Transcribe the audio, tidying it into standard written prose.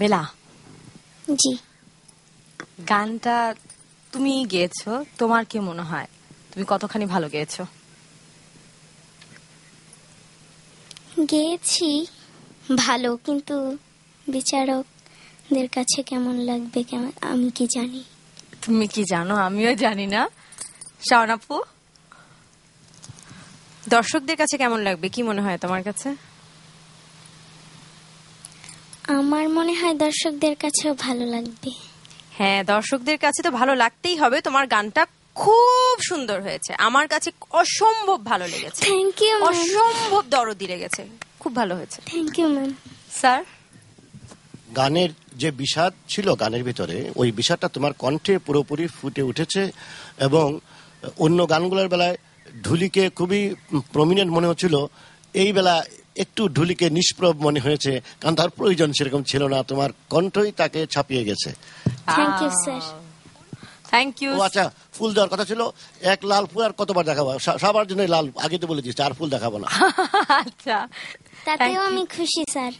বেলা, জি, গানটা তুমি গেয়েছো, তোমার কি মনে হয় তুমি কতখানি ভালো গেয়েছো? গেয়েছি ভালো, কিন্তু বিচারকদের কাছে কেমন লাগবে আমি কি জানি। তুমি কি জানো? আমিও জানি না। শাওন আপু, দর্শকদের কাছে কেমন লাগবে কি মনে হয় তোমার কাছে? আমার মনে হয় দর্শকদের কাছেও ভালো লাগবে। হ্যাঁ, দর্শকদের কাছে তো ভালো লাগতেই হবে। তোমার গানটা খুব সুন্দর হয়েছে, আমার কাছে অসম্ভব ভালো লেগেছে। Thank you ma'am. অসম্ভব দরদি লেগেছে, খুব ভালো হয়েছে। Thank you ma'am. স্যার, গানের যে বিষাদ ছিল গানের ভিতরে, ওই বিষাদটা তোমার কণ্ঠে পুরোপুরি ফুটে উঠেছে। এবং অন্য গানগুলোর বেলায় ঢুলিকে খুবই প্রমিনেন্ট মনে হচ্ছিল, এই বেলা একটু ঢুলিকে নিষ্প্রভ মনে হয়েছে, কারণ তার প্রয়োজন সেরকম ছিল না। তোমার কণ্ঠই তাকে ছাপিয়ে গেছে। Thank you sir. Thank you. ও আচ্ছা, ফুল দেওয়ার কথা ছিল। এক লাল ফুল আর কতবার দেখাবো? সবার জন্য লাল, আগে তো বলে দিচ্ছি আর ফুল দেখাবো না। আচ্ছা, তাতেও আমি খুশি স্যার।